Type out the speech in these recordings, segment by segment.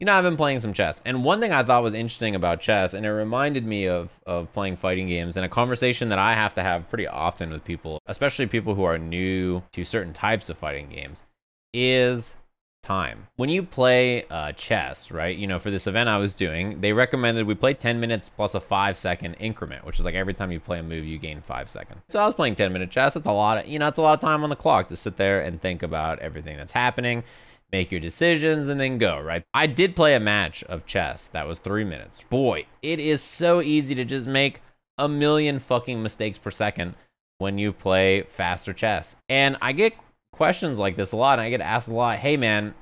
I've been playing some chess. And one thing I thought was interesting about chess, and it reminded me of playing fighting games and a conversation that I have to have pretty often with people, especially people who are new to certain types of fighting games, is time. When you play chess, right, for this event I was doing, they recommended we play 10 minutes plus a 5-second increment, which is like every time you play a move, you gain 5 seconds. So I was playing 10-minute chess. It's a lot of, it's a lot of time on the clock to sit there and think about everything that's happening, make your decisions, and then go, right? I did play a match of chess that was 3 minutes. Boy, it is so easy to just make a million fucking mistakes per second when you play faster chess. And I get questions like this a lot, and I get asked a lot, hey man,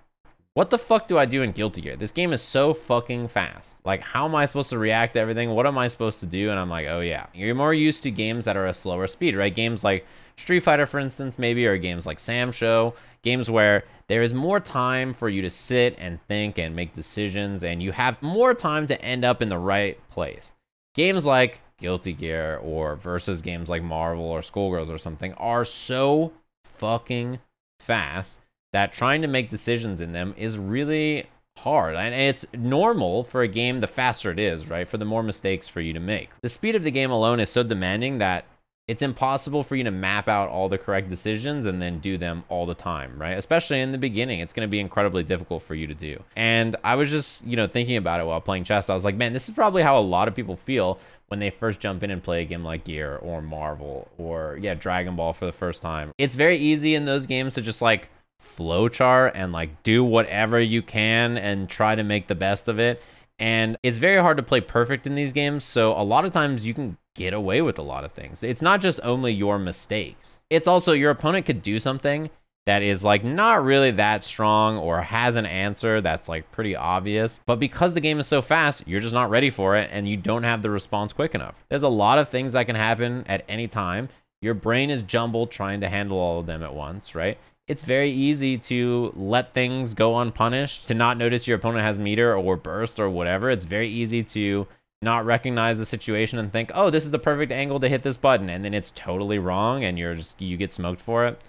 what the fuck do I do in Guilty Gear? This game is so fucking fast. Like, how am I supposed to react to everything? What am I supposed to do? And I'm like, oh yeah. You're more used to games that are a slower speed, right? Games like Street Fighter, for instance, maybe, or games like Sam Show, games where there is more time for you to sit and think and make decisions, and you have more time to end up in the right place. Games like Guilty Gear or versus games like Marvel or Skullgirls or something are so fucking fast that trying to make decisions in them is really hard. And it's normal for a game, the faster it is, right? For the more mistakes for you to make. The speed of the game alone is so demanding that it's impossible for you to map out all the correct decisions and then do them all the time, right? Especially in the beginning, it's going to be incredibly difficult for you to do. And I was just, thinking about it while playing chess. I was like, man, this is probably how a lot of people feel when they first jump in and play a game like Gear or Marvel or, Dragon Ball for the first time. It's very easy in those games to just like flowchart and like do whatever you can and try to make the best of it. And it's very hard to play perfect in these games. So a lot of times you can get away with a lot of things. It's not just only your mistakes. It's also your opponent could do something that is like not really that strong or has an answer that's like pretty obvious. But because the game is so fast, you're just not ready for it and you don't have the response quick enough. There's a lot of things that can happen at any time. Your brain is jumbled trying to handle all of them at once, right? It's very easy to let things go unpunished, to not notice your opponent has meter or burst or whatever. It's very easy to not recognize the situation and think, oh, this is the perfect angle to hit this button, and then it's totally wrong and you get smoked for it.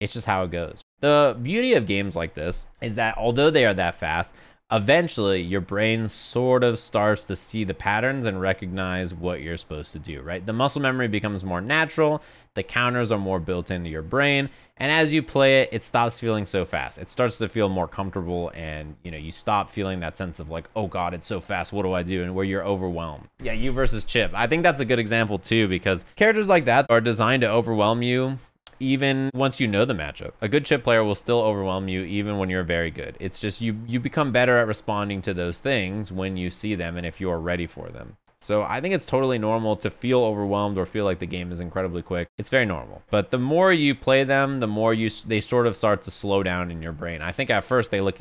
It's just how it goes. The beauty of games like this is that although they are that fast, eventually your brain sort of starts to see the patterns and recognize what you're supposed to do, right? The muscle memory becomes more natural, the counters are more built into your brain, and as you play it, it stops feeling so fast. It starts to feel more comfortable, and you stop feeling that sense of like, oh god, it's so fast, what do I do? And where you're overwhelmed. Yeah, you versus Chip. I think that's a good example too, because characters like that are designed to overwhelm you even once you know the matchup. A good chip player will still overwhelm you even when you're very good. It's just you become better at responding to those things when you see them and if you are ready for them. So I think it's totally normal to feel overwhelmed or feel like the game is incredibly quick. It's very normal. But the more you play them, the more they sort of start to slow down in your brain. I think at first they look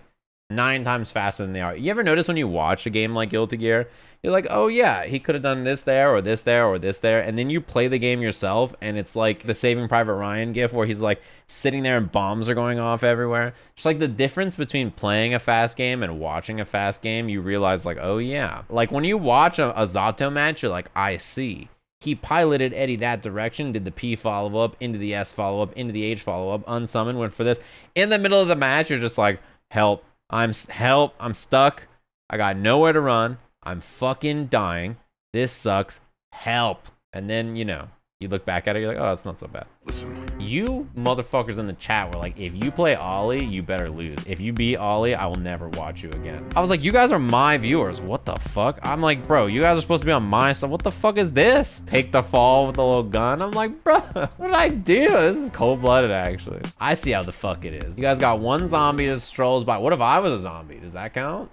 9 times faster than they are. You ever notice when you watch a game like Guilty Gear, you're like, oh yeah, he could have done this there or this there or this there, and then you play the game yourself and it's like the Saving Private Ryan gif where he's like sitting there and bombs are going off everywhere. Just like the difference between playing a fast game and watching a fast game, you realize like, oh yeah. Like when you watch a Zato match, you're like, I see. He piloted Eddie that direction, did the P follow-up, into the S follow-up, into the H follow-up, unsummoned, went for this. In the middle of the match, you're just like, help. I'm stuck. I got nowhere to run. I'm fucking dying. This sucks. Help. And then, you look back at it, you're like, oh, it's not so bad. Listen. You motherfuckers in the chat were like, if you play Ollie, you better lose. If you beat Ollie, I will never watch you again. I was like, you guys are my viewers. What the fuck? I'm like, bro, you guys are supposed to be on my stuff. What the fuck is this? Take the fall with a little gun. I'm like, bro, what did I do? This is cold-blooded, actually. I see how the fuck it is. You guys got one zombie that strolls by. What if I was a zombie? Does that count?